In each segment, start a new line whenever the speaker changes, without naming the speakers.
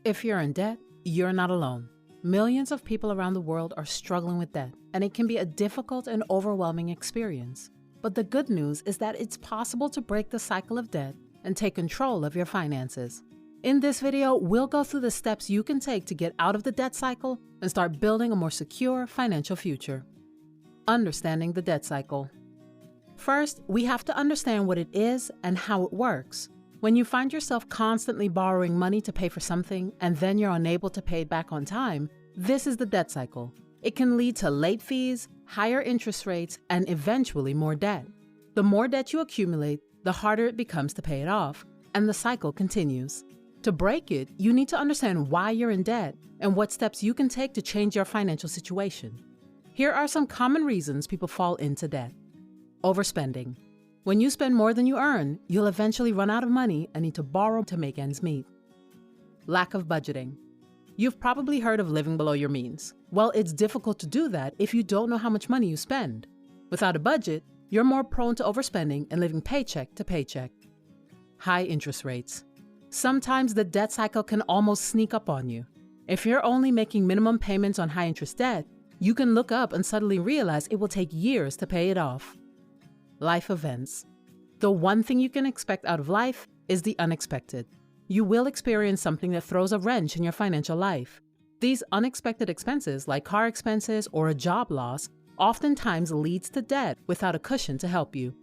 If you're in debt, you're not alone. Millions of people around the world are struggling with debt, and it can be a difficult and overwhelming experience. But the good news is that it's possible to break the cycle of debt and take control of your finances. In this video, we'll go through the steps you can take to get out of the debt cycle and start building a more secure financial future. Understanding the debt cycle. First, we have to understand what it is and how it works. When you find yourself constantly borrowing money to pay for something and then you're unable to pay it back on time, this is the debt cycle. It can lead to late fees, higher interest rates, and eventually more debt. The more debt you accumulate, the harder it becomes to pay it off, and the cycle continues. To break it, you need to understand why you're in debt and what steps you can take to change your financial situation. Here are some common reasons people fall into debt. Overspending. When you spend more than you earn, you'll eventually run out of money and need to borrow to make ends meet. Lack of budgeting. You've probably heard of living below your means. Well, it's difficult to do that if you don't know how much money you spend. Without a budget, you're more prone to overspending and living paycheck to paycheck. High interest rates. Sometimes the debt cycle can almost sneak up on you. If you're only making minimum payments on high interest debt, you can look up and suddenly realize it will take years to pay it off. Life events. The one thing you can expect out of life is the unexpected. You will experience something that throws a wrench in your financial life. These unexpected expenses, like car expenses or a job loss, oftentimes leads to debt without a cushion to help you.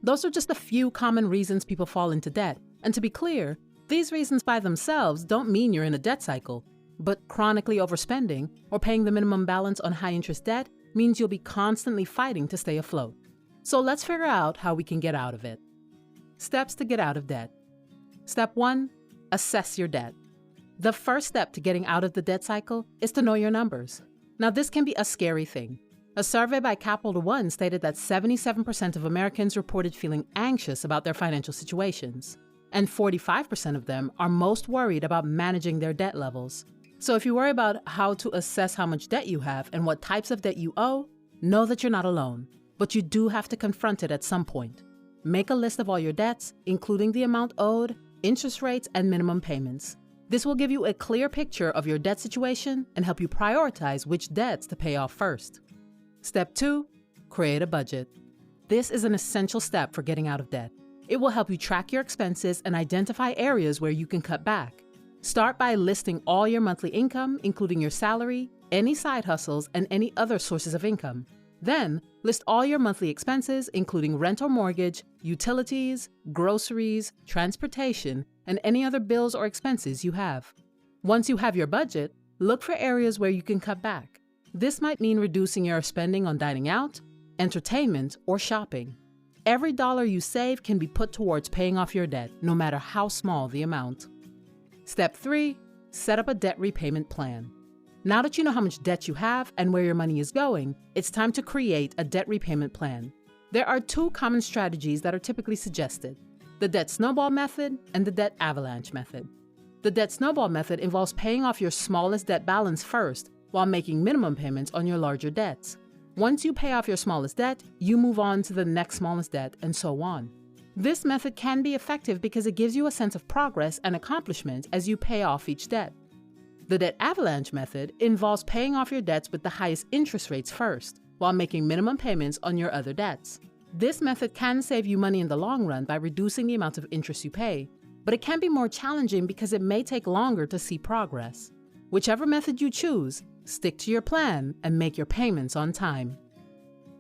Those are just a few common reasons people fall into debt. And to be clear, these reasons by themselves don't mean you're in a debt cycle, but chronically overspending or paying the minimum balance on high interest debt means you'll be constantly fighting to stay afloat. So let's figure out how we can get out of it. Steps to get out of debt. Step 1, assess your debt. The first step to getting out of the debt cycle is to know your numbers. Now, this can be a scary thing. A survey by Capital One stated that 77% of Americans reported feeling anxious about their financial situations, and 45% of them are most worried about managing their debt levels. So if you worry about how to assess how much debt you have and what types of debt you owe, know that you're not alone. But you do have to confront it at some point. Make a list of all your debts, including the amount owed, interest rates, and minimum payments. This will give you a clear picture of your debt situation and help you prioritize which debts to pay off first. Step 2, create a budget. This is an essential step for getting out of debt. It will help you track your expenses and identify areas where you can cut back. Start by listing all your monthly income, including your salary, any side hustles, and any other sources of income. Then, list all your monthly expenses, including rent or mortgage, utilities, groceries, transportation, and any other bills or expenses you have. Once you have your budget, look for areas where you can cut back. This might mean reducing your spending on dining out, entertainment, or shopping. Every dollar you save can be put towards paying off your debt, no matter how small the amount. Step 3, set up a debt repayment plan. Now that you know how much debt you have and where your money is going, it's time to create a debt repayment plan. There are two common strategies that are typically suggested: the debt snowball method and the debt avalanche method. The debt snowball method involves paying off your smallest debt balance first while making minimum payments on your larger debts. Once you pay off your smallest debt, you move on to the next smallest debt, and so on. This method can be effective because it gives you a sense of progress and accomplishment as you pay off each debt. The debt avalanche method involves paying off your debts with the highest interest rates first, while making minimum payments on your other debts. This method can save you money in the long run by reducing the amount of interest you pay, but it can be more challenging because it may take longer to see progress. Whichever method you choose, stick to your plan and make your payments on time.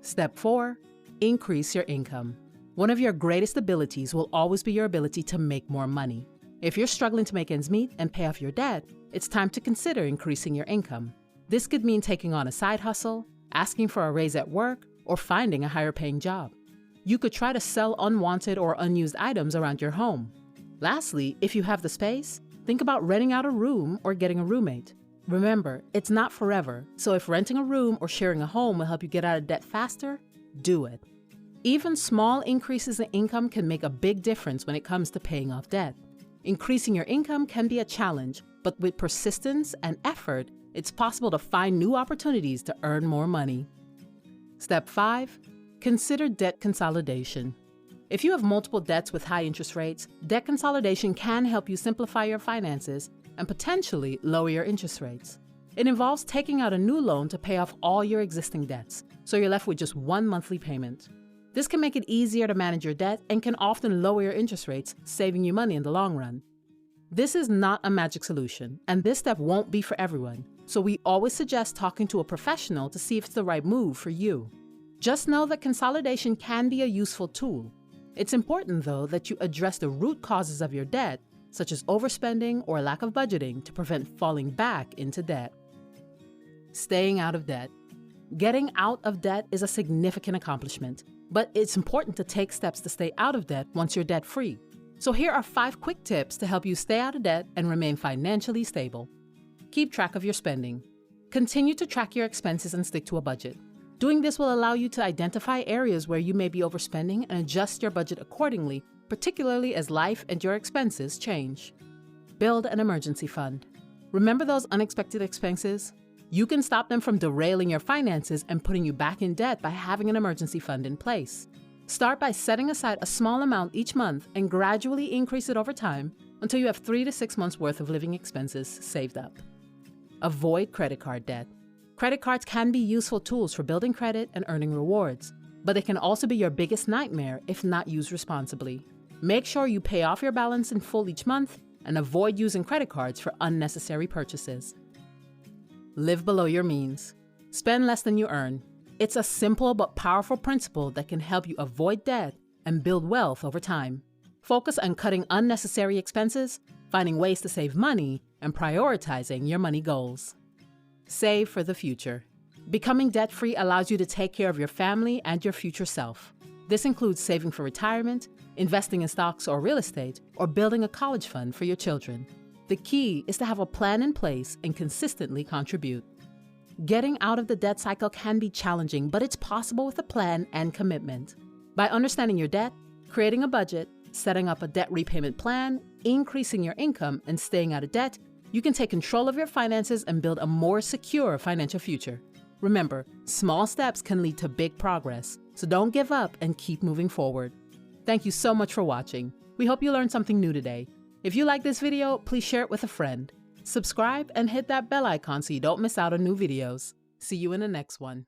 Step 4, increase your income. One of your greatest abilities will always be your ability to make more money. If you're struggling to make ends meet and pay off your debt, it's time to consider increasing your income. This could mean taking on a side hustle, asking for a raise at work, or finding a higher paying job. You could try to sell unwanted or unused items around your home. Lastly, if you have the space, think about renting out a room or getting a roommate. Remember, it's not forever, so if renting a room or sharing a home will help you get out of debt faster, do it. Even small increases in income can make a big difference when it comes to paying off debt. Increasing your income can be a challenge, but with persistence and effort, it's possible to find new opportunities to earn more money. Step 5, consider debt consolidation. If you have multiple debts with high interest rates, debt consolidation can help you simplify your finances and potentially lower your interest rates. It involves taking out a new loan to pay off all your existing debts, so you're left with just one monthly payment. This can make it easier to manage your debt and can often lower your interest rates, saving you money in the long run. This is not a magic solution, and this step won't be for everyone, so we always suggest talking to a professional to see if it's the right move for you. Just know that consolidation can be a useful tool. It's important, though, that you address the root causes of your debt, such as overspending or lack of budgeting, to prevent falling back into debt. Staying out of debt. Getting out of debt is a significant accomplishment, but it's important to take steps to stay out of debt once you're debt-free. So here are 5 quick tips to help you stay out of debt and remain financially stable. Keep track of your spending. Continue to track your expenses and stick to a budget. Doing this will allow you to identify areas where you may be overspending and adjust your budget accordingly, particularly as life and your expenses change. Build an emergency fund. Remember those unexpected expenses? You can stop them from derailing your finances and putting you back in debt by having an emergency fund in place. Start by setting aside a small amount each month and gradually increase it over time until you have 3 to 6 months worth of living expenses saved up. Avoid credit card debt. Credit cards can be useful tools for building credit and earning rewards, but they can also be your biggest nightmare if not used responsibly. Make sure you pay off your balance in full each month and avoid using credit cards for unnecessary purchases. Live below your means. Spend less than you earn. It's a simple but powerful principle that can help you avoid debt and build wealth over time. Focus on cutting unnecessary expenses, finding ways to save money, and prioritizing your money goals. Save for the future. Becoming debt-free allows you to take care of your family and your future self. This includes saving for retirement, investing in stocks or real estate, or building a college fund for your children. The key is to have a plan in place and consistently contribute. Getting out of the debt cycle can be challenging, but it's possible with a plan and commitment. By understanding your debt, creating a budget, setting up a debt repayment plan, increasing your income, and staying out of debt, you can take control of your finances and build a more secure financial future. Remember, small steps can lead to big progress, so don't give up and keep moving forward. Thank you so much for watching. We hope you learned something new today. If you like this video, please share it with a friend. Subscribe and hit that bell icon so you don't miss out on new videos. See you in the next one.